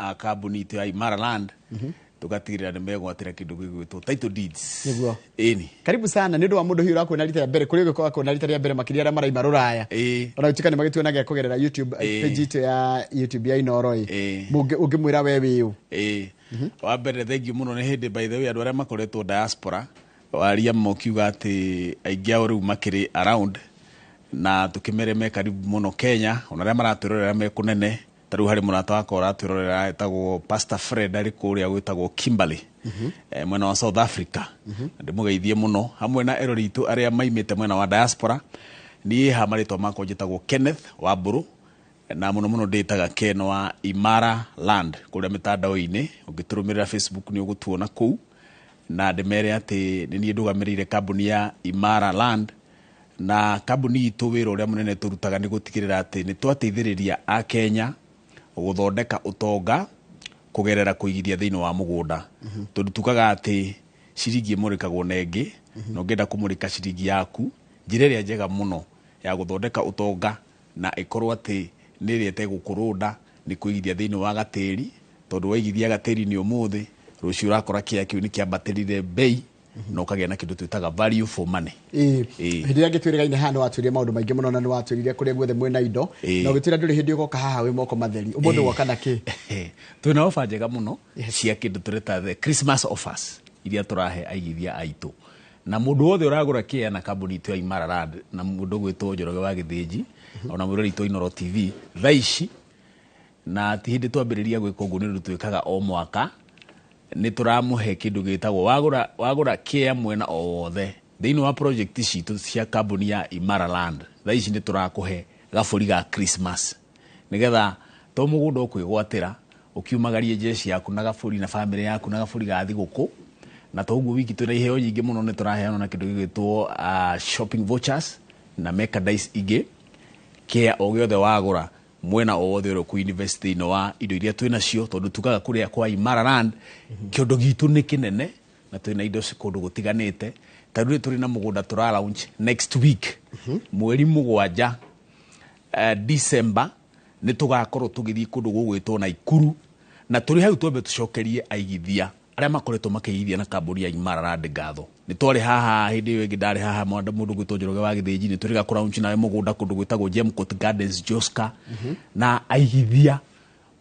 a kambuni itu ya Imara Land tugatigirira nimegwatira kindu gigwitwo title deeds. Niguo. Eni. Karibu sana nĩ ũndũ wa mũndũ hiũ ũrakuona rita rĩa mbere kũrĩ ũgĩkorwo kuona rita rĩa mbere makĩria arĩa maraima rũraya. Ona gũtuĩka nĩ magĩtuonaga kũgerera YouTube page itu ya YouTube ya Inooro ũngĩmwĩra we wĩ ũ. Wa mbere thengiũ mũno nĩ hĩndĩ by the way andũ arĩa makoretwo diaspora waria mokiuga atĩ aingĩ ao rĩu makĩrĩ around na tukimere me karibu muno Kenya ona arĩa maratwĩrorera me kũnene tarĩu harĩ mũrata wakwa ũratwĩrorera etagwo Pastor Fred arĩ kũrĩa gwĩtagwo Kimberley mwena wa South Africa ndĩmũgeithie mũno hamwe na erori itũ arĩa maimĩte mwena wa diaspora niĩ ha marĩtwa makwa njĩtagwo Kenneth Wamburu na mũno ndĩtaga Ken wa Imara Land kũrĩa mĩtandao-inĩ ũngĩtũrũmĩrĩra Facebook nĩ ũgũtuona kũu na ndĩmere atĩ nĩ niĩ ndũgamĩrĩire kambuni ya Imara Land na kambuni itu wĩra ũrĩa mũnene tũrutaga nĩ gũtigĩrĩra atĩ nĩ twateithĩrĩria a Kenya gũthondeka ũtonga kũgerera kũigithia thĩinĩ wa mũgũnda tondũ tukaga atĩ ciringi ĩmũrĩkagwo na ĩngĩ na ũngĩenda kũmũrĩka ciringi yaku njĩra ĩrĩa njega mũno ya gũthondeka ũtonga na ĩkorwo atĩ nĩ ĩrĩa ĩtegũkũrũnda nĩ kũigithia thĩinĩ wa gatĩri tondũ waigithia gatĩri nĩ ũmũthĩ rũciũ ũrakora kĩya kĩu nĩ kĩambatĩrire bei no kagĩa na kĩndũ twĩtaga value for money. Hĩndĩ ĩrĩa ngĩtwĩrĩgaine haha nĩ watwĩrire maũndũ maingĩ mũno na nĩ watwĩrire kũrĩa guothe mwĩna indo na ũgĩtwĩra ndũrĩ hĩndĩ ũgoka haha wĩ moko matheri ũmũthĩ woka na kĩ? Twĩna ofa njega mũno cia kĩndũ tũreta the Christmas offers iria tũrahe aigithia aitũ na mũndũ wothe ũragũra kĩya na kambuni itu ya Imara Land na mũndũ gwĩtwo Njoroge wa Gĩthĩnji ona mũrori itũ Inooro TV thaa ici na ti hĩndĩ twambĩrĩria gwĩka ũguo nĩ twĩkaga o mwaka nĩ tũramũhe kĩndũ gĩtagwo wagũra kĩya mwena o wothe thĩinĩ wa project citũ cia kambuni ya Imara Land thaa ici nĩ tũrakũhe gabũri ga Christmas nĩgetha to mũgũnda ũkwĩgwatĩra ũkiumagarie jeshi yaku na gabũri na family yaku na gabũri ga thigũkũ na to ũguo wiki twĩna iheo nyingĩ mũno nĩ tũraheana na kĩndũ gĩgwĩtwo shopping vouchers na merchandise ingĩ kĩya o gĩothe wagũra mwena o wothe ũrĩa ku-invest thĩinĩ wa indo iria twĩnacio tondũ tukaga kũrĩa kwa Imara Land kĩondo gitũ nĩ kĩnene na twĩna indo kũndũ gũtiganĩte tarĩu tũrĩ na mũgũnda tũra launch next week mweri 7 December nĩ tũgakorwo tũgĩthiĩ kũndũ gũgwĩtwo Naikuru na tũrĩ hau twambe tũcokerie aigithia arĩa makoretwo makĩigithia na kambuni ya Imara Land ngatho nĩ twarĩ haha hĩndĩ ĩyo ĩngĩ ndarĩ haha mũndũ gwĩtwo Njoroge wa Gĩthĩnji nĩ tũrĩ gakũraunch nawe mũgũnda kũndũ gwĩtagwo Gemcourt Gardens Joska na aigithia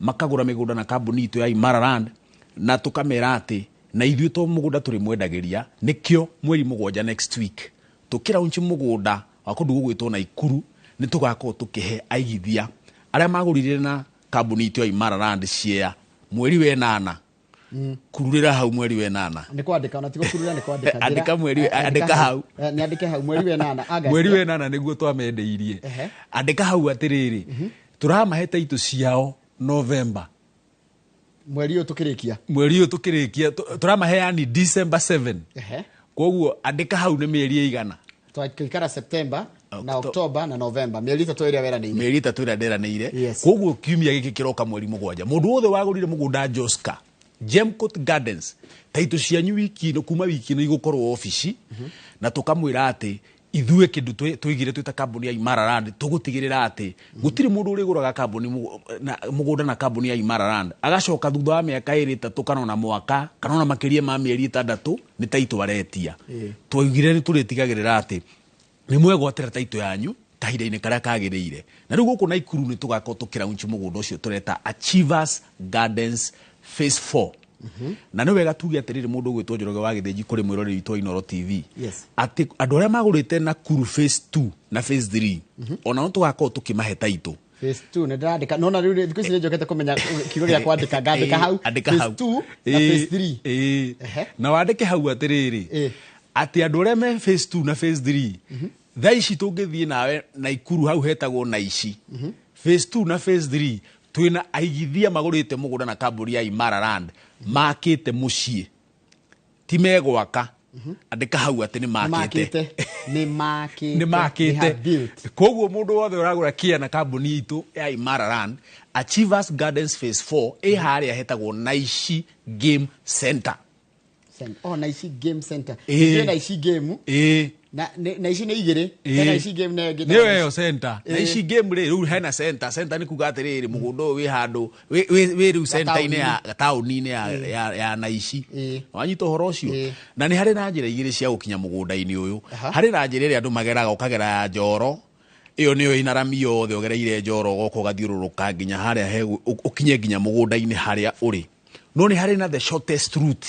makagũra mĩgũnda na kambuni itu ya Imara Land na tũkamera atĩ na ithuĩ to mũgũnda tũrĩ mwendagĩria nĩkĩo mweri 7 next week tũkĩraunch mũgũnda wa kũndũ gwĩtwo Naikuru nĩ tũgakorwo tũkĩhe aigithia arĩa magũrire na kambuni itu ya Imara Land share mweri wa 8 kururira hau mweri wa 8 nĩ kwandĩka ona tigo kururira nĩ kwandĩka andĩka mweri andĩka hau nĩ andĩke hau mweri wa 8 mweri wa 8 nĩguo twamendeirie andĩka hau atĩrĩrĩ tũramahe taitũ ciao November mweri ũyũ tũkĩrĩkia tũramahe yani December 7 koguo andĩka hau nĩ mĩeri ĩigana twakĩikara September na October na November mĩeri 3 ĩrĩa weranĩire mĩeri 3 ĩrĩa nderanĩire koguo kiumia gĩkĩ kĩroka mweri 7 mũndũ wothe wagũrire mũgũnda Joska Gemcourt Gardens taitũ cianyu wiki ĩno kuma wiki ĩno igũkorwo ofici na tũkamwĩra atĩ ithuĩ kĩndũ twĩgire twĩta kambuni ya Imara Land tũgũtigĩrĩra atĩ gũtirĩ mũndũ ũrĩgũraga kambuni mũgũnda na kambuni ya Imara Land agacoka thutha wa mĩaka 2-3 kana ona mwaka kana ona makĩria ma mĩeri 6 nĩ taitũ aretia twaugire nĩ tũrĩtigagĩrĩra atĩ nĩ mwegwatĩra taitũ yanyu kahinda-inĩ karĩa kagĩrĩire na rĩu gũkũ Naikuru nĩ tũgakorwo tũkĩraunch mũgũnda ũcio tũreta Achievers Gardens Phase 4 na nĩ wega tuge atĩrĩrĩ mũndũ gwĩtwo Njoroge wa Gĩthĩnji kũrĩ mwĩroreri witũ Inooro TV atĩ andũ arĩa magũrĩte Nakuru Phase 2 na Phase 3 ona no tũgakorwo tũkĩmahe taitũ Phase 2 nĩ ndandĩka nona rĩu thikũ ici nĩ njokete kũmenya kiugo gĩa kwandĩka ngandĩka hau Phase 2 na Phase 3 na wandĩke hau atĩrĩrĩ atĩ andũ arĩa me Phase 2 na Phase 3 thaa ici tũngĩthiĩ nawe Naikuru hau hetagwo Naici Phase 2 na Phase 3 twĩna aigithia magũrĩte mũgũnda na kambuni ya Imara Land makĩte mũciĩ ti megwaka andĩka hau atĩ nĩ makĩte koguo mũndũ wothe ũragũra kĩya na kambuni itũ ya Imara Land Achievers Gardens Phase 4 harĩa hetagwo Naici Game Center Naici Game Center Naici Game na ici nĩ igĩrĩ kana ici game na ngĩ nĩyo yo center na ici game rĩu hena center nĩ kuga atĩrĩrĩ mũgũnda ũyũ wĩ handũ wĩ rĩu center-inĩ ya taũni-inĩ ya Naici wanyita ũhoro ũcio na nĩ harĩ na njĩra igĩrĩ cia gũkinya mũgũnda-inĩ ũyũ harĩ na njĩra ĩrĩa andũ mageraga ũkagera ya Njoro iyo niyo inarami yothe ũgereire Njoro goko gathiũrũrũka nginya harĩa ũkinye nginya mũgũnda-inĩ harĩa ũrĩ no nĩ harĩ na the shortest route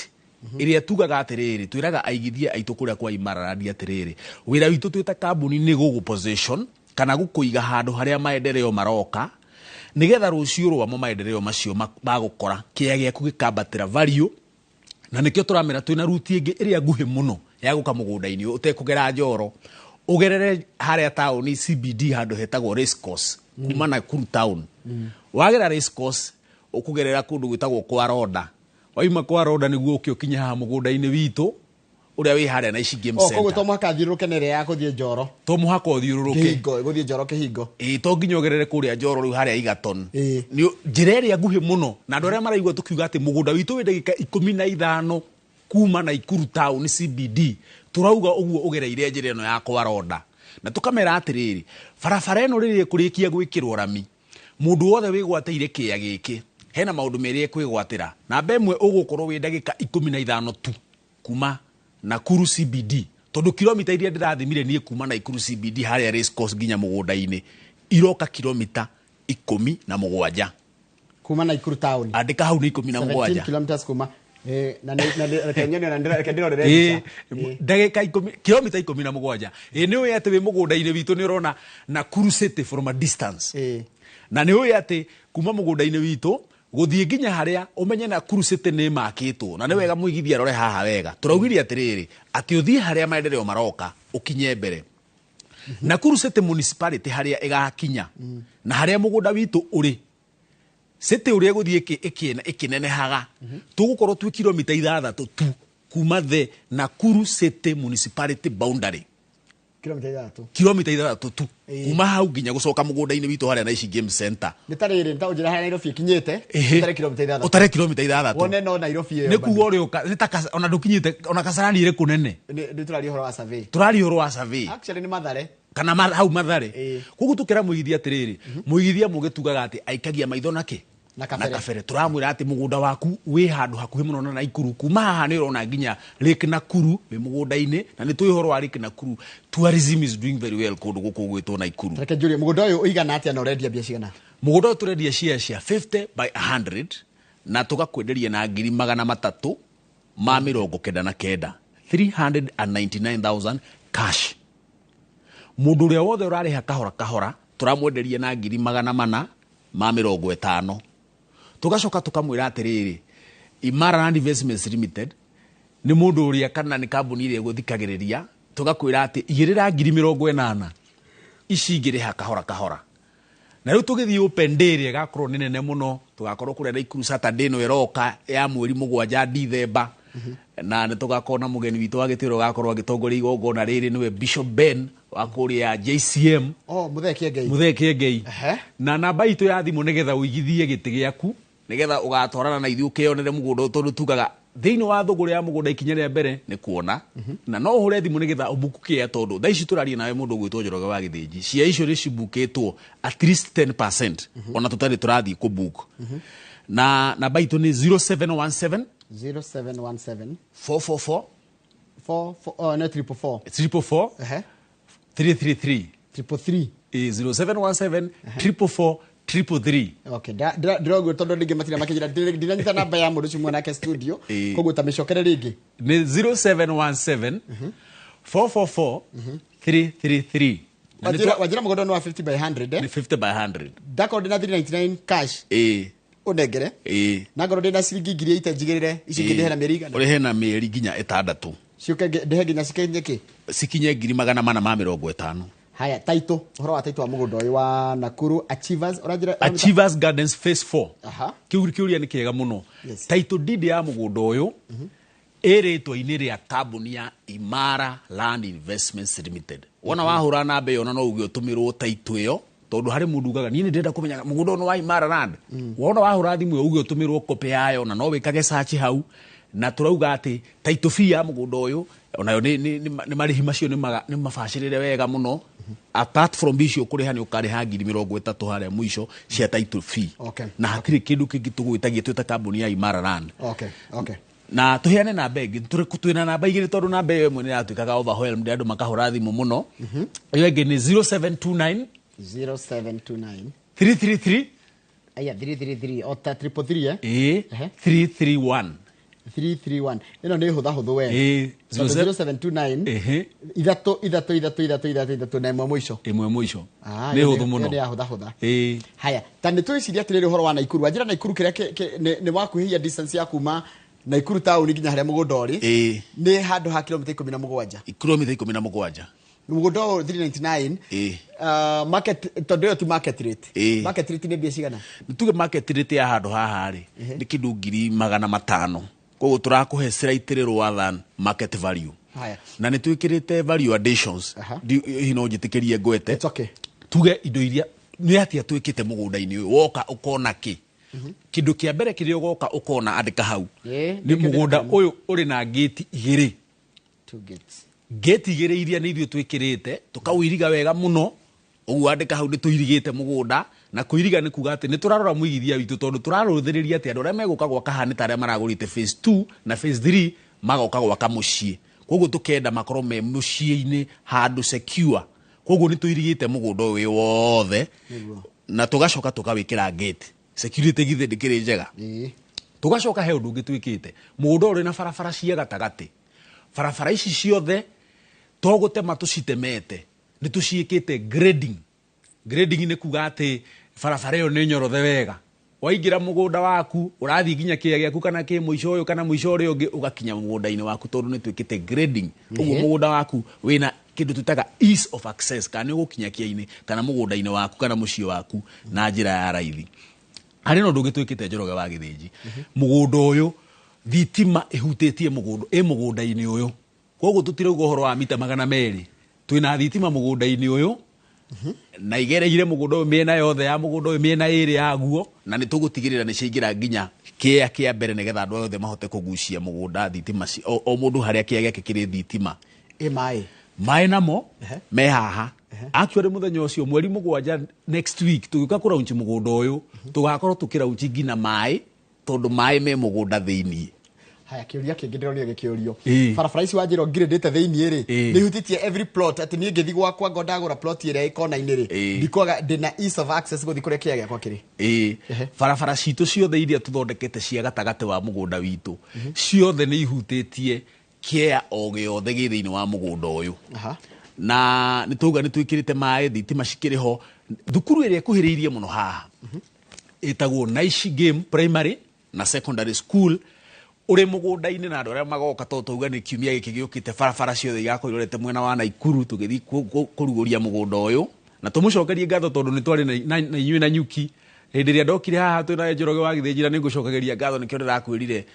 iria tugaga atĩrĩrĩ twĩraga aigithia aitũ kũrĩa kwa Imararandi atĩrĩrĩ wĩra witũ twĩta kambuni nĩ gũgũ position kana gũkũiga handũ harĩa maendeleo maroka nigetha rũciũ rwamo maendeleo macio magũkora kĩaya gĩaku gĩkambatĩra value na nĩkĩo tũramera twĩna route ĩngĩ ĩrĩa nguhĩ mũno ya gũka mũgũnda-inĩ ũtekũgera Njoro ugerere harĩa taũni CBD handũ hetagwo race course kuma Nakuru town wagera race course ukugerera kũndũ gwĩtagwo kwa Roda waima kwa Roda nĩguo ũkĩokinya haha mũgũnda-inĩ witũ ũrĩa wĩ harĩa Naici game center koguo to mũhaka thiũrũrũke nere ya gũthiĩ Njoro to mũhaka ũthiũrũrũke gũthiĩ Njoro kĩhingo to nginya ũgerere kũrĩa Njoro rĩu harĩa Egerton nĩ njĩra ĩrĩa nguhĩ mũno na andũ arĩa maraigua tũkiuga atĩ mũgũnda witũ wĩ ndagĩka 15 kuma Nakuru town CBD turauga ũguo ũgereire njĩra ĩno ya kwa Roda na tukamera atĩrĩrĩ barabara ĩno rĩrĩa kũrĩkia gwĩkĩrwo rami mũndũ wothe wĩgwateire kĩaya gĩkĩ hena maũndũ merĩ kwĩgwatĩra namba ĩmwe ũgũkorwo wĩ ndagĩka 15 tu kuma Nakuru CBD tondũ kilomita iria ndĩrathimire niĩ kuma Nakuru CBD harĩa race course nginya mũgũnda-inĩ iroka kilomita 17 kuma Nakuru town andĩka hau nĩ 17 17 kilometers kuma ndagĩka 10 kilomita 17 nĩ ũĩ atĩ wĩ mũgũnda-inĩ witũ nĩ ũrona Nakuru city from a distance na nĩ ũĩ atĩ kuma mũgũnda-inĩ witũ gũthiĩ nginya harĩa ũmenye Nakuru city nĩ makĩtwo na nĩ wega mũigithia rore haha wega tũraugirie atĩrĩrĩ atĩ ũthiĩ harĩa maendeleo maroka ũkinye mbere Nakuru city municipality harĩa ĩgakinya na harĩa mũgũnda witũ ũrĩ city ũrĩa gũthiĩ ĩkĩnenehaga tũgũkorwo twĩ kilomita 6 tu kuma the Nakuru city municipality boundary kilomita 6 tu kuma hau nginya gũcoka mũgũnda-inĩ witũ harĩa Naici game center nĩ tarĩrĩ nta ũnjĩra harĩa Nairobi ikinyĩte ũtare kilomita 6 ũtare kilomita 6 wone no Nairobi ĩyo nĩ kuo ũrĩũka nĩ ta ona ndũkinyĩte ona Kasarani ĩrĩ kũnene nĩ tũraria ũhoro wa survey actually nĩ Mathare kana hau Mathare koguo tũkĩra mũigithia atĩrĩrĩ mũigithia mũgĩtugaga atĩ aikagia maitho nake na kabere turamwĩra atĩ mũgũnda waku wĩ handũ hakuhĩ mũno na Nakuru kuma haha nĩ ũrona nginya Lake Nakuru wĩ mũgũnda-inĩ na nĩ tũĩ ũhoro wa Lake Nakuru tourism is doing very well kũndũ gũkũ gwĩtwo Nakuru reke njũrie mũgũnda ũyũ ũigana atĩa na ũrendia mbia cigana mũgũnda ũyũ tũrendia cia 50 by 100 na tũgakwenderia na 399,099 399,000 cash mũndũ ũrĩa wothe ũrarĩha kahora tũramwenderia na 450,000 tugacoka tukamwĩra atĩrĩrĩ Imararandi Investments Limited nĩ mũndũ ũrĩa kana nĩ kambuni ĩrĩa gũthikagĩrĩria tugakwĩra atĩ igĩrĩra 80,000 ici ingĩrĩha kahora na rĩu tũgĩthiĩ open day ĩrĩa ĩgakorwo nĩ nene mũno tugakorwo kũrĩa Nakuru Saturday no ĩroka ya mweri 7 December na nĩ tugakorwo na mũgeni witũ wa gĩtĩro gakorwo agĩtongoria igongona rĩrĩ nĩwe Bishop Ben wa kũrĩa JCM Muthee Kiengei na namba itũ ya thimũ nĩgetha ũigithie gĩtĩ gĩaku nĩgetha ũgatwarana na ithuĩ ũkĩonere mũgũnda tondũ tugaga thĩinĩ wa thũgũrĩ ya mũgũnda ikinya rĩa mbere nĩ kuona na no ũhũre thimũ nĩgetha ũbuku kĩaya tondũ thaa ici tũraria nawe mũndũ gwĩtwo Njoroge wa Gĩthĩnji cia icio nĩ cibukĩtwo at least 10% ona tũtarĩ tũrathiĩ kũbook na namba itũ nĩ 0717 444 no 344 333 0717 444 333 okay ndĩroguo tondũ ndingĩ matira makĩnjĩra ndinanyita namba ya mũndũ ũcio nake studio koguo ta mĩcokere rĩngĩ nĩ 0717 444 333 wajira mũgũnda nĩ wa 50 by 100 ni 50 by 100 ndakorwo ndĩna 399 cash unengere na ngoro ndĩna ciringi ngiri 8 njigĩrĩre ici ngĩndĩhera mĩeri igana ũrĩhe na mĩeri nginya 6 ciuke ndĩhe nginya cikinye sikinye 450,000 haya taito ũhoro wa taito wa mũgũnda ũyũ wa Nakuru Achievers Gardens phase 4 kiuria nĩ kĩega mũno taito deed ya mũgũnda ũyũ ĩrĩtwo-inĩ rĩa kambuni ya Imara Land Investments Limited wona wahũra namba ĩyo na no uge ũtũmĩrwo taito ĩyo tondũ harĩ mũndũ ugaga niĩ ndĩrenda kũmenya mũgũnda ũyũ wa Imara Land wona wahũra thimũ ĩyo uge ũtũmĩrwo kopi yayo na no wĩkage search hau na turauga ati title fee ya mugunda uyu onayo ni marihi macio ni mabacirire wega muno apart from icio kuriha ni ukariha 30,000 haria mwisho cia title fee na hatire kindu kingi tugwitagia twita kambuni ya Imara Land na tuheane namba ingi twina namba igiri tondu namba iyo imwe ni yatuikaga overwhelmed andu makahura thimu muno iyo ingi ni 0729 333 aya 333 ota 333 331 ino ni huthu we 0729 ithatå na imwe mwisho ni huthu muno ni hutha haya tani twiciria atiriri horo wa Naikuru ajira Naikuru kiria ni wakuhia distance ya kuma Naikuru town nginya haria mugunda uri ni handu ha kilomita 17 mugunda 399 market todo ti market rate ni bia cigana nituge market rate ya handu haha ri ni kindu 500,000 koguo turakuhe slightly lower than market value na nitwikirite value additions hino njitikirie ngwete tuge indo iria ni atia twikite mugunda-ini uyu woka ukona ki kindu kia mbere kiria ugoka ukona andika hau ni mugunda uyu uri na gate igiri gate igiri iria ni ithio twikirite tukawiriga wega muno ugu andika hau ni tuirigite mugunda na kuiriga ni kuga ati ni turarora muigithia witu tondu turaruthiriria ati andu aria meguka gwaka hana ta aria maragurite phase 2 na phase 3 magoka gwaka mucii koguo tukenda makoro me mucii-ini handu secure koguo ni tuirigite mugunda uyu wothe na tugacoka tukawikira gate security githe ndikiri njega tugacoka he undu ungi twikite mugunda uri na barabara cia gatagati barabara ici ciothe togutema tucitemete ni tuciikite grading ni kuga ati barabara iyo ni nyorothe wega waingira mugunda waku urathi nginya kia giaku kana ki mwisho uyu kana mwisho uri ungi ugakinya mugunda-ini waku tondu ni twikite grading uguo mugunda waku wina kindu tutaga ease of access kana ugukinya kia-ini kana mugunda-ini waku kana mucii waku na njira ya raithi ari no ndungi twikite Njoroge wa Githinji mugunda uyu thitima ihutitie mugunda-ini uyu koguo tutirauga uhoro wa mita 200 twina thitima mugunda-ini uyu na igereire mugunda uyu miena yothe ya mugunda uyu miena iri yaguo na ni tugutigirira ni ciingira nginya kia mbere nigetha andu othe mahote kugucia mugunda thitima o mundu haria kia giake kiri thitima mai namo me haha actually muthenya ucio mweri 7 next week tugiuka kuraunchi mugunda uyu tugakorwo tukiraunchi ngina mai tondu mai me mugunda thiini haya kiuria kingi ndironire gikiorio barabara ici wanjiro ngirendete thiini ri ni hutitie every plot ati ni ngithi gwakwa ngondagura plot ire ikona-ini ri ndikwaga ndina ease of access guthi kuria kia giakwa kiri barabara citu ciothe iria tuthondekete cia gatagati wa mugunda witu ciothe ni ihutitie kia o giothe gi thiini wa mugunda uyu na nituga nitwikirite mai thitima cikiriho thukuru iria kuhiriirie muno haha itagwo Naishi Game Primary na Secondary School uri mugunda-ini na andu aria magoka to tuga ni kiumia giki giukite barabara ciothe igakoirorete mwena wa Naikuru tugithi kuruguria mugunda uyu na tumucokerie ngatho tondu ni twari na inyui na nyuki hindi ria ndokire haha twina Njoroge wa Githinji na ningucokageria ngatho nikio ndirakwirire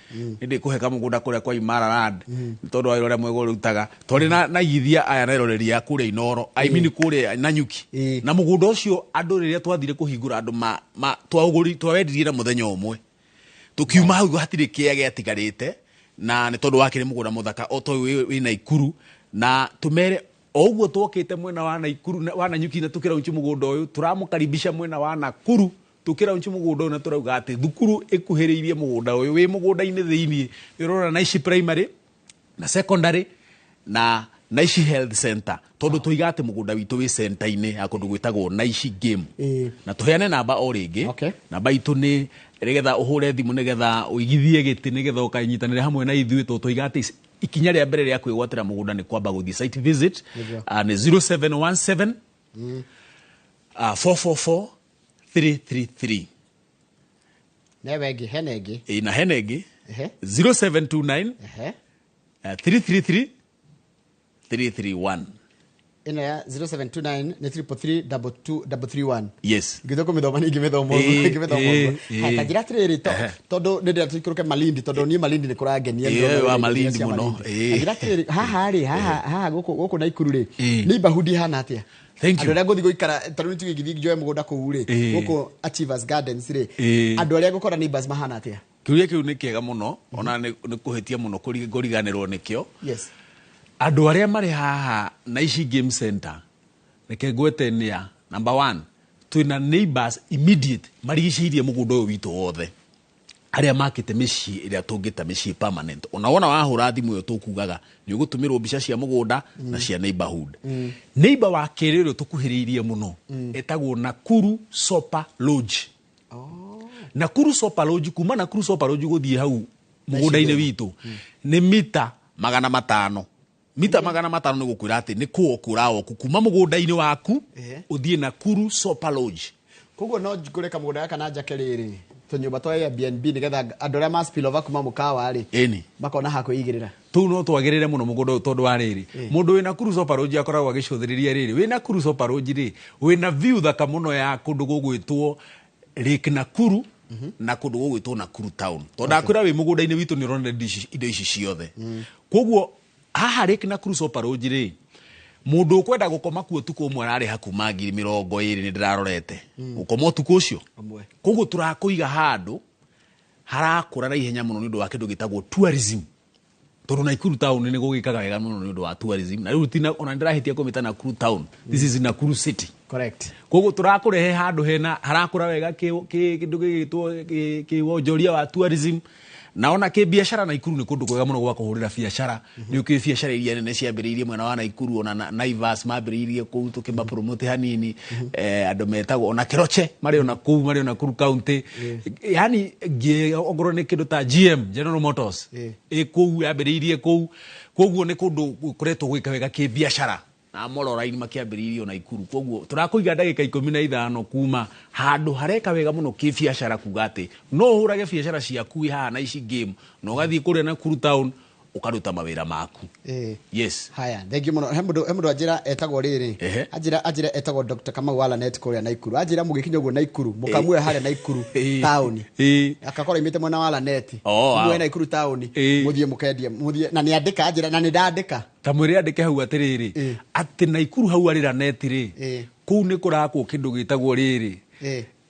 hindi kuheka mugunda kuria kwa Imara Land tondu wa iroria mwego rutaga twari na igithia aya na iroreria kuria Inoro I mean kuria na nyuki na mugunda ucio andu riria twathire kuhingura andu twawendirie na muthenya umwe tukiuma hau hatire kia giatigarite na ni tondu wakire mugunda muthaka o to wi Naikuru na tumere oguo twokite mwena wa Naikuru wa Nanyuki na tukiraunchi mugunda uyu turamukaribisha mwena wa Nakuru tukiraunchi mugunda uyu na turauga ati thukuru ikuhiriirie mugunda uyu wi mugunda-ini thiini irora Naishi Primary na Secondary na Naishi Health Center tondu tuiga ati mugunda witu wi center-ini ya kundu gwitagwo Naishi Game na tuheane namba o ringi namba itu ni rigetha uhure thimu nigetha uigithie giti nigetha ukanyitanire hamwe na ithui to tuiga ati ikinya ria mbere ria kwigwatira mugunda ni kwamba guthi site visit ni 0717 444 333 newengi henegi na henegi 0729 333 331 ina ya 0729 ni 333 yes ngithoko mithoma ni ngimithoma ha kajira tiriri tondu ni ndia tuikuruke Malindi tondu ni Malindi ni kurangenia ndio wa Malindi muno kajira tiriri haha guku Naikuru ri ni bahudi hana atia thank you andu aria nguthi guikara tondu nitugithi njoe mugunda kuu ri guku Achievers Gardens ri andu aria gukora neighbors mahana atia kiuria kiu ni kiega muno ona ni kuhitia muno kuriganirwo nikio. Yes. Andu aria mari haha na ici game center reke ngwete ni ya number 1 twina neighbors immediate marigicirie mugunda uyu witu wothe aria makite micii iria tungita micii permanent. Unaona wahura thimu yo tukugaga ni ugutumirwo mbica cia mugunda na cia neighborhood. Neighbor wa keri rio tukuhiriirie muno etagwo Nakuru Sopa Lodge. Nakuru Sopa Lodge, kuma Nakuru Sopa Lodge guthie hau mugunda-ini witu ni mita 500. Mita 500 ni gukwira ati ni kuokurawo kuma mugunda-ini waku uthie Nakuru Sopa Lodge. Koguo no njikure kamugunda gaka na njake riri tunyumba twa Airbnb nigetha andu aria maspill over kuma mukawa ri makona ha kuigirira tu no twagirire muno mugunda tondu wa riri mundu wina Nakuru Sopa Lodge akoragwo agicuthiriria riri wina Nakuru Sopa Lodge ri wina view thaka muno ya kundu gugwitwo Lake Nakuru na kundu gugwitwo Nakuru town tondu akwira wi mugunda-ini witu ni urona indo ici ciothe. Koguo haha Lake Nakuru Sopa Lodge ri mundu ukwenda gukoma kuo tuko umwe arari hakuma 20,000 ni ndirarorete gukoma tuko ucio. Koguo turakuiga handu harakura na ihenya muno ni undu wa kindu gitagwo tourism tondu Nakuru town ni gugikaga wega muno ni undu wa tourism na riu tina ona ndirahitia kumita Nakuru town. This is Nakuru city. Correct. Koguo turakurehe handu hena harakura wega kindu gigitwo kiwonjoria wa tourism. Naona ke biashara Nakuru ni kundu kwega muno gwa kuhurira biashara. Ni uki biashara iria nene ciambiriirie mwena wa Nakuru ona Naivas mambiriirie kuu tukimba promote hanini andu metagwo ona Keroche mari ona kuu mari ona Nakuru county. Yani ogoro ni kindu ta GM General Motors kuu yambiriirie kuu. Koguo ni kundu kuretwo gwika wega ke biashara na Mororaini makiambiriirie ona Nakuru. Koguo turakuiga ndagika 15 kuma handu hareka wega muno ke biashara kuga ati no hurage biashara ciaku haha na ici game no gathie kuria Nakuru town ukaruta mawira maku. Yes. Haya, thank you muno. Hemdo ajira etagwo riri. Ajira etagwo Dr. Kamau wala net kuria Nakuru. Ajira mugikinya uguo Nakuru, mukamwe haria Nakuru town. Akakora imite mwana wala net. Mwe Nakuru town. Muthie mukendia, muthie na ni andika ajira na ni ndandika. Ta mwiri andike hau atiriri. Ati Nakuru hau arira net ri. Kuu ni kurakwo kindu gitagwo riri.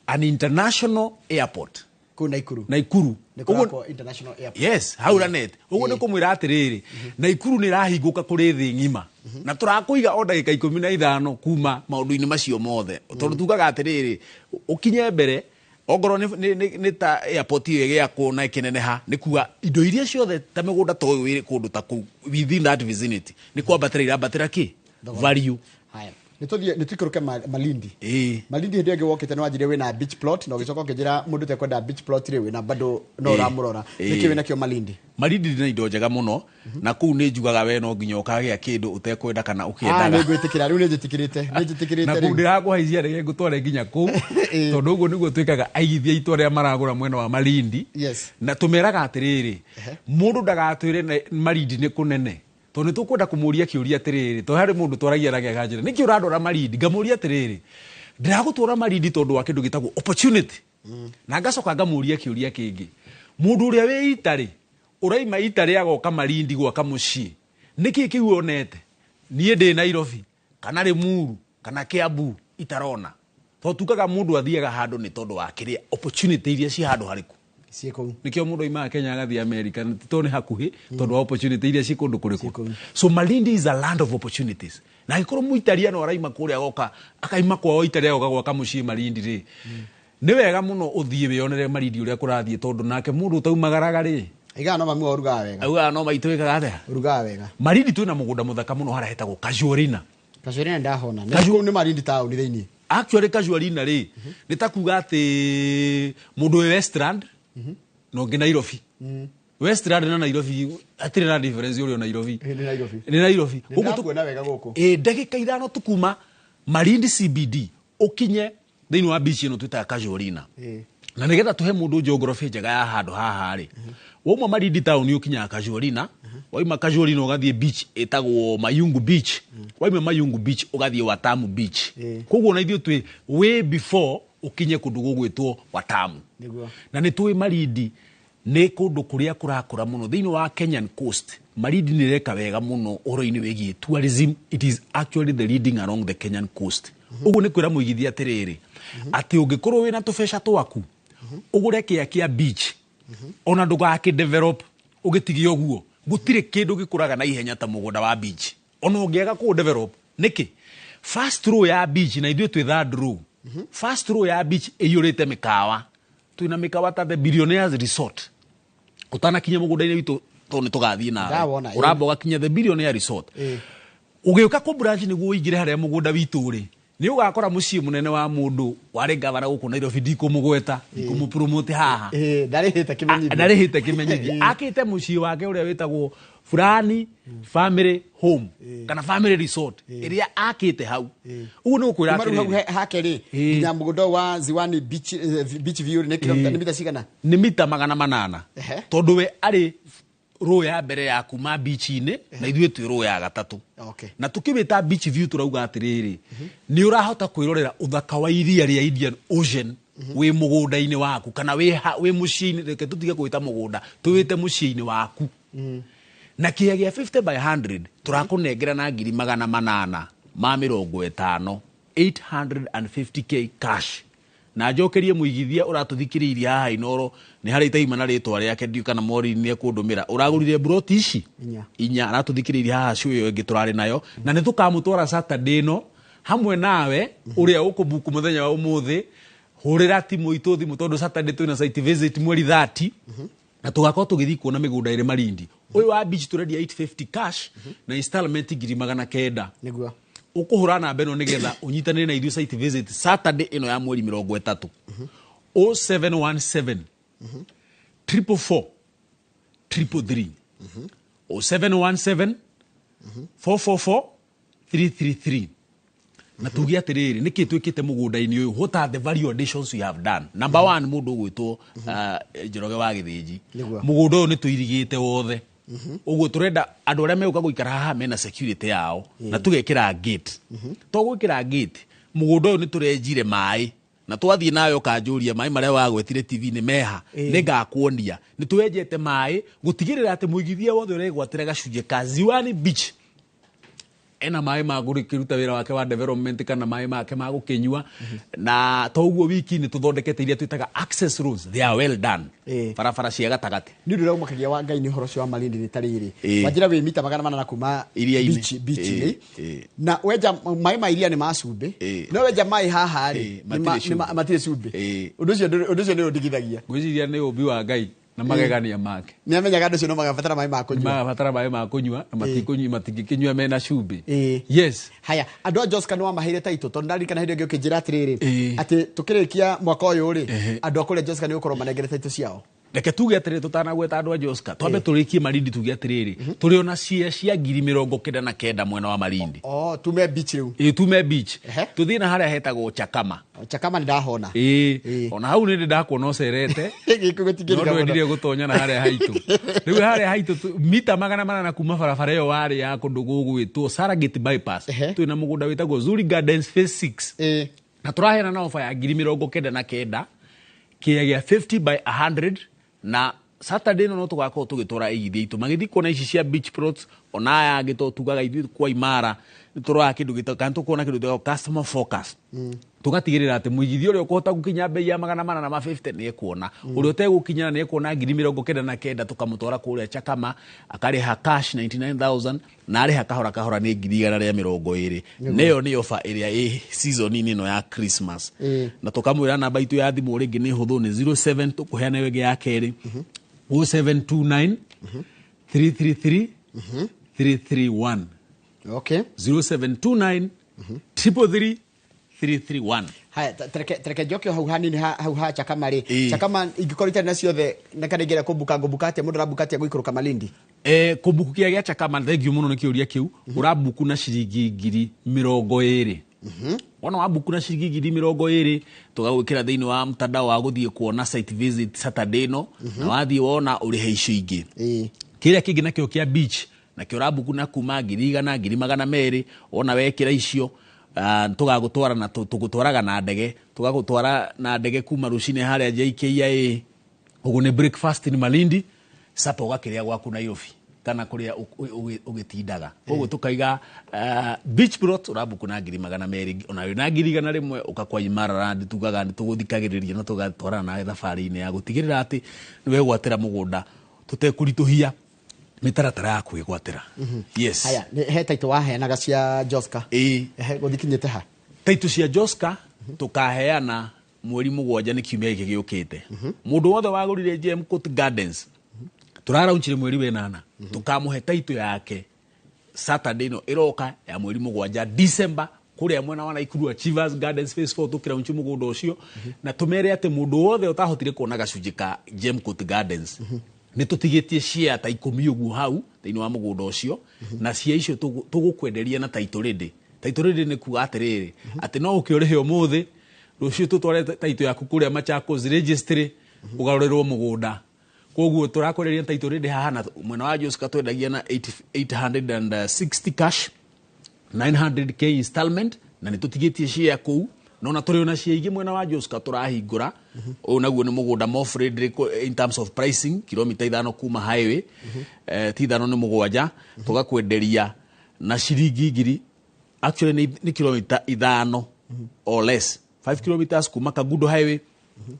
An international airport. Ku Nakuru. Nakuru. Uguo international airport. Yes, haura net. Uguo ni kumwira atiriri. Nakuru ni rahinguka kuri thi ngima. Na turakuiga o ndagika 15 kuma maundu-ini macio mothe. Tondu tugaga atiriri ukinye mbere ogoro ni ta airport iyo giakwo na ikineneha ni kuga indo iria ciothe ta migunda to wiri kundu ta ku within that vicinity ni kwambatira irabatira ki value. Haya. Nituikuruke Malindi. Malindi hindi wokite no ajire wina beach plot no gicoka ukijira mundu te kwenda beach plot ri wina bado no ramurora niki wina kio Malindi. Malindi ni indo njega muno na kuu ni njugaga we no nginya ukagia kindu utekwenda kana ukiendaga. Ni gwitikira riu ni jitikirite na kuu ndirakuhaicia rege ngutware nginya kuu tondu uguo niguo twikaga aigithia itu aria maragura mwena wa Malindi. Yes. Na tumeraga atiriri mundu ndagatwire Malindi ni kunene tondu tukwenda kumuria kiuria atiriri to hari mundu twaragia rage ganjira niki urandora Malindi ngamuria atiriri ndiragutwara Malindi tondu wa kindu gitagwo opportunity. Na ngacoka ngamuria kiuria kingi mundu uria we itari uraima itari agoka Malindi gwaka mucii niki kiu onete nie ndi Nairobi kana Limuru kana Kiambu itarona to tukaga mundu athiaga handu ni tondu wa kiria opportunity iria ci handu hariku ciiko nikio mundu ima Kenya agathie America tone hakuhi tondu wa opportunity iria ci kundu kuriku. So Malindi is a land of opportunities. Na ikoro muitariano araima kuria goka akaima kwao itaria goka gwaka mucii Malindi ri ni wega muno uthie wionere Malindi uria kurathie tondu nake mundu taumagaraga ri iga no mamu oruga wega auga no maitwikaga atia oruga wega. Malindi twina mugunda muthaka muno hara hetagwo Casuarina. Casuarina ndahona ni Malindi town thiini. Actually Casuarina ri ni takuga ati mundu we Westland no ngi Nairobi. Westland na Nairobi atire na difference uri Nairobi. Ni Nairobi. Uguo tukwena wega guku. Ndagika 5 tukuma Malindi CBD ukinye thiini wa beach ino twita Casuarina. Na nigetha tuhe mundu geography njega ya handu haha ri woma Malindi town ukinya Casuarina waima Casuarina ugathie beach etagwo Mayungu beach waima Mayungu beach ugathie Watamu beach. Koguo na ithio twi way before ukinye kundu gugwitwo Watamu. Na ni twi Malindi ni kundu kuria kurakura muno thiini wa Kenyan coast. Malindi ni reka wega muno oro-ini wegi tourism. It is actually the leading along the Kenyan coast. Uguo ni kwira muigithia atiriri ati ungikorwo wina tubesha twaku ugure kia beach ona ndugaki develop ugitigia uguo gutire kindu gikuraga na ihenya ta mugunda wa beach ona ungiega ku develop niki first row ya beach na ithuĩ twĩ third row first row ya beach iyurite mikawa twina mikawa ta the billionaires resort utanakinya mugunda-inĩ witũ to nĩ tũgathiĩ nawe uramba ugakinya the billionaire resort ugiuka ku branch niguo uingire haria mugunda witũ ri ni ugakora muciĩ munene wa mundu wari gavana guku Nairobi ndikumugweta ndikumupromote haha ndarihite kimenyithia akite muciĩ wake uria witagwo fulani family home kana family resort iria akite hau ugu ni gukwira atiri hake ri nginya mugunda wa Ziwani beach view ni kilomita ni mita cigana ni mita 800 tondu we ari row ya mbere ya kuma beach-inĩ na ithuĩ twĩ row ya gatatũ na tukĩwĩta beach view turauga atiriri ni urahota kwirorera uthaka wa iria ria Indian Ocean wi mugunda-inĩ waku kana wi muciĩ-inĩ reke tutige gwĩta mugunda twĩte muciĩ-inĩ waku na kia gĩa 50 by 100 turakunengera na 850 850k cash na njokerie muigithia uratuthikiriria haha Inoro ni hari itaima na ritwa riake ndiu kana mori ni ekundumira uragurire broti ici inya aratuthikiriria haha cio yo ingi turari nayo na ni tukamutwara Saturday no hamwe nawe uria ukubuku muthenya wa umuthi hurira timu itu thimu tondu Saturday twina site visit mweri 30 na tugakorwo tugithi kuona migunda iri Malindi uyu wa beach turedia 850 cash na installment 900 niguo ukuhura namba ino nigetha unyitanire na ithuĩ site visit Saturday ino ya mweri 30 0717 444 333 0717 444 333 na tugia atiriri niki twikite mugunda-ini uyu what are the value additions you have done number 1 mundu gwitwo Njoroge wa Githĩnji mugunda uyu ni tuirigite wothe uguo turenda andu aria meuka guikara haha mena security yao na tugekira gate to gwikira gate mugunda uyu ni turenjire mai na twathie nayo kanjuria mai maria wagwetire TV ni meha ningakuonia ni twenjete mai gutigirira ati muigithia wothe uregwatire gacunje ka Ziwani beach ena mai maguri kiruta wira wake wa development kana mai make magukinyua na to uguo wiki ni tuthondekete iria twitaga access roads they are well done barabara cia gatagati ni ndu raumakagia wa Ngai ni horo cio wa Malindi ni tariri wajira we mita 800 kuma beach na weja mai ma iria ni macumbi no weja mai haha ri matire cumbi undu cio ni undigithagia gwiciria ni ubi wa Ngai na magegania make ni amenyaga andu cio no magabatara mai ma kunyua na matigikinyua mena cumbi yes haya andu a Joska no wamaheire taito tondu ndarikana hindi ngio kinjira atiriri ati tukirikia mwaka uyu ri andu akure Joska ni ukorwo manengere taito ciao reke tuge atiriri tutanagweta andu a Joska twambe turikie Malindi tuge atiriri turi ona cia 99 mwena wa Malindi tume beach riu tume beach tuthie na haria hetagwo Chakama ndahona ona hau ni ndakuona ucerete no ndendire gutonya na haria haitu riu haria haitu mita 800 kuma barabara iyo wari ya kundu gugwitwo Saragate bypass twina mugunda witagwo Zuri Gardens phase 6 na turahena na ofa ya 99 kia gĩa 50 by 100 na Saturday no tugakorwo tugitwara igithia itu magithi kuona ici cia beach plots ona ya ngito tugaga ithu kwa Imara nitũrora kindu gitakantu kuona kindu gitagwo customer focus tugatigirira ati muigithio uri ukuhota gukinya bei ya 850 ni ekuona uri utegukinya ni ekuona 99 tukamutwara kuria Chakama akariha cash 99000 na ariha kahora ni 120 neyo ni ofa area season ino ya Christmas na tukamwira namba itu ya thimu ringi ni huthu ni 07 tukuheana wege ya keri 0729 333 331 okay 0729 333 331 haya treke jokyo hau hanini hau ha Chakama ri Chakama ingikorita na ciothe na kana ngira kubuka ngubukati mundu rabukati guikuruka Malindi kubukia gya Chakama thengiu muno ni kiuria kiu urabuku na ciringi 20 ona wabuku na ciringi 20 tugagwikira thiini wa mtandao wa guthie kuona site visit Saturday no na wathie wona urihe icio ingi kiria kingi nakio kia beach na kiorabuku na kuma 100 200 ona wekira icio tugagutwara na tugutwaraga na ndege tugagutwara na ndege kuma rucine haria JKIA ugu ni breakfast ni Malindi sapa ugakiria gwaku Nairobi kana kuria ugitindaga koguo tukaiga beach plot urabuku na 200 ona na 100 ukakwa Imaraland tugaga ni tuguthikagiriria na tugatwarana na thabari-ini ya gutigirira ati niwe gwatira mugunda tutekurituhia mitaratara ya kwigwatira. Yes. Haya he taito waheanaga cia Joska guthikinyite ha taito cia Joska tukaheana mweri 7 ni kiumia giki giukite. Mundu wothe wagurire Gem Court Gardens turaraunchire mweri 8 tukamuhe taito yake Saturday no iroka ya mweri 7 December kuria mwena wa Naikuru Achievers Gardens Phase 4 tukiraunchi mugunda ucio na tumere ati mundu wothe utahotire kuona gacunji ka Gem Court Gardens ni tutigitie share ta 10 ugu hau thiini wa mugunda ucio na share icio tugukwenderia na taito rindi ni kuga atiriri ati no ukiorihe umuthi rucio tutware taito yaku kuria Machakos registry ugarorerwo mugunda koguo turakwereria taito rindi haha na mwena wa Joska twendagia na 860 cash 900k installment na ni tutigitie share kuu no na turi ona share ingi mwena wa Joska turahingura naguo ni mugunda mo Frederick in terms of pricing kilomita 5 kuma highway ti 5 ni 7 tugakwenderia na shiringi ngiri actually ni kilomita 5 or less 5 kilometers kuma Kagundo highway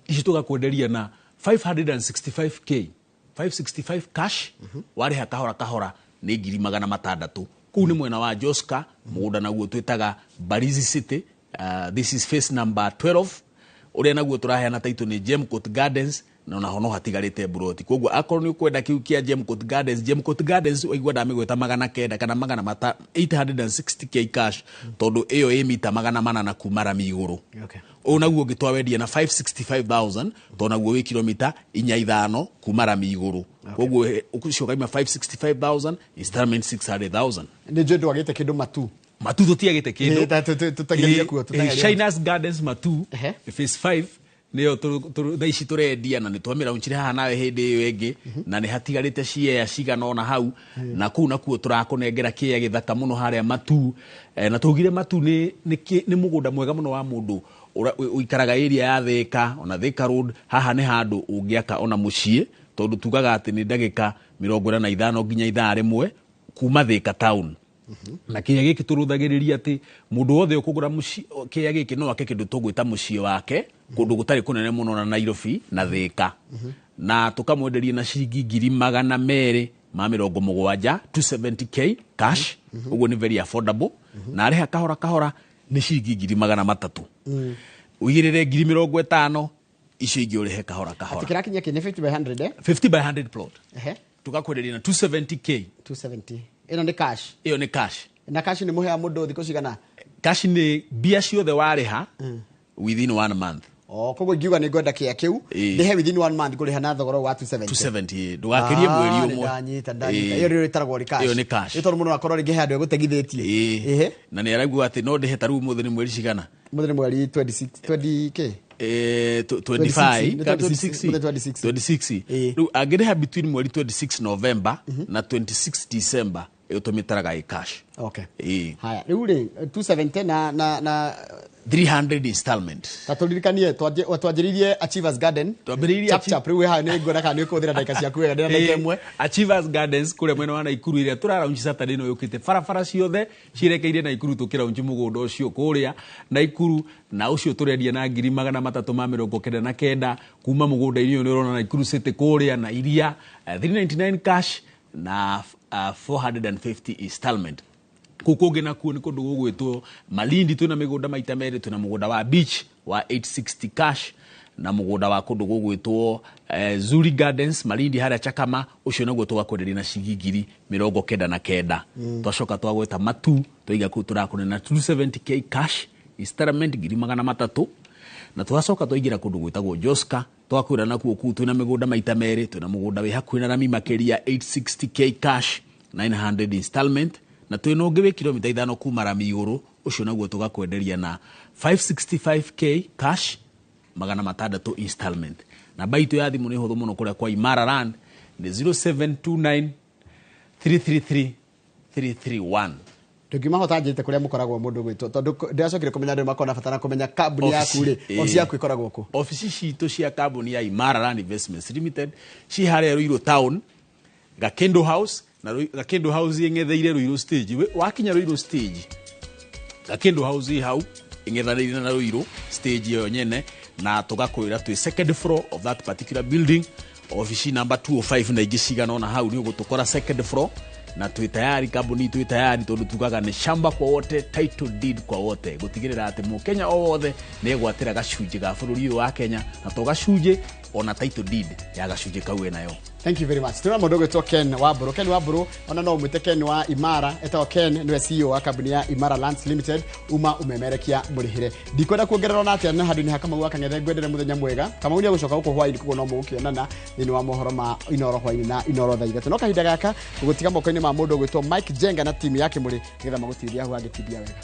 ici tugakwenderia na 565k 565 cash wari kahora ni 600 kuu ni mwena wa Joska mugunda naguo twitaga Barizi City. This is phase number 12 uria naguo turaheana taito ni Gem Court Gardens na ona hono hatigarite buroti koguo akorwo ni ukwenda kiu kia Gem Court Gardens waigwa ndamigweta 900 kana 860k cash tondu iyo imita 400 na kumara miguru. Okay. Naguo ngitwa wendia na 565,000 tondu naguo wi kilomita 5 kumara miguru. Koguo ukushoka ima 565,000 installment 600,000. Ni jodo wagite kindu matu tutiagite kindu tutageria kuo Shinas Gardens matu phase 5 niyo thaici turendia na ni twamira unchire haha nawe hindi iyo ingi na ni hatigarite share cigana ona hau na kuu nakuo turakunengera kia githaka muno haria matu na tugire matu ni mugunda mwega muno wa mundu uikaraga area ya Thika ona Thika Road haha ni handu ungiaka ona mucie tondu tugaga ati ni ndagika 45 nginya 1 kuma Thika town. Na kia giki turuthagiriria ati mundu wothe ukugura muci kia giki no ake kindu tugwita muci wake kundu gutari kunene muno na Nairobi na Thika na tukamwenderia na shiringi 270 270k cash ugo ni very affordable na ariha kahora ni shiringi 300 uigirire 50 icio ingi urihe kahora atikira kinya kine 50 by 100 50 by 100 plot tukakwenderia na 270k 270 ino ni cash na cash ni muhea mundu thiko cigana cash ni bia ciothe wariha within 1 month koguo ngiuga ni ngwenda kia kiu ndihe within 1 month kuriha na thogoro wa 270 ndugakirie mweri umwe ndanyita iyo ri taragwo ri cash iyo ni cash ito mundu akorwo ringi handu gutegithitie na ni araigua ati no ndihe taru muthe ni mweri cigana muthe ni mweri 26 20k 26 riu angiriha between mweri 26 November na 26 December utumitaraga cash. Okay. Haya riu ri 270 na 300 installment taturirikanie twajiririe Achievers Garden chap riu ha ni ngora kana ni kuthira dakika ciaku wega ndira ndeke imwe Achievers Gardens kure mwena wa Naikuru iria turaraunchi Saturday no yukite farafara ciothe cirekeire Naikuru tukiraunchi mugunda ucio kuria Naikuru na ucio turendia na 399 kuma mugunda ini ni urona Naikuru City kuria na iria 399 cash na 450 installment kukungi nakuo ni kundu gugwitwo Malindi tuna migunda maita meri tuna mugunda wa beach wa 860 cash na mugunda wa kundu gugwitwo Zuri Gardens Malindi haria Chakama ucio naguo tugakwenderia na shiringi 99 twacoka twagweta matu twiga ku turakune na 270k cash installment 300 na twacoka twigira kundu gwitagwo Joska twakwira nakuo ku tuna migunda maita meri tuna mugunda wi hakuhi na Rami Makeria 860k cash 900 installment na twino ngiwe kilomita 5 kuma Rami iguru ucio naguo tugakwenderia na 565k cash 600 installment na baito ya thimu ni huthu muno kuria kwa Imaraland ni 0729 333 331 tugimahota njite kuria mukoragwo mundu gwitwo tondu ndiacokire kumenya ndu makona fatana kumenya kambuni yaku ri ofisi yaku ikoragwo ku ofisi citu cia kambuni ya Imaraland Investments Limited ci haria Ruiru town Gakendo House na Gakindu House ingetheire Ruiru stage wakinya Ruiru stage Gakindu House hau ingethanire na Ruiru stage yo nyene na tugakwira twi second floor of that particular building office number 205 na igicigana ona hau ni ugutukora second floor na twi tayari kambuni twi tayari tondu tugaga ni shamba kwa wote title deed kwa wote gutigirira ati mu Kenya wothe ni egwatira gacunje ga bururi wa Kenya na to gacunje ona title deed ya gacunje kau nayo. Thank you very much. Tuna mundu gitwo Ken Waburu ona no umite Ken wa Imara etwa Ken niwe CEO wa kambuni ya Imara Lands Limited uma umemerekia murihire ndikwenda kuongerera na atia na handu ni hakama gwa kangethe ngwendere muthenya mwega kama unia gucoka uko hwaini kugo no mugukionana thini wa mohoro ma Inoro hwaini na Inoro thaithe no kahinda gaka gutiga moko-ini ma mundu gitwo Mike Jenga na timu yake muri getha magutithia hu agitithia wega.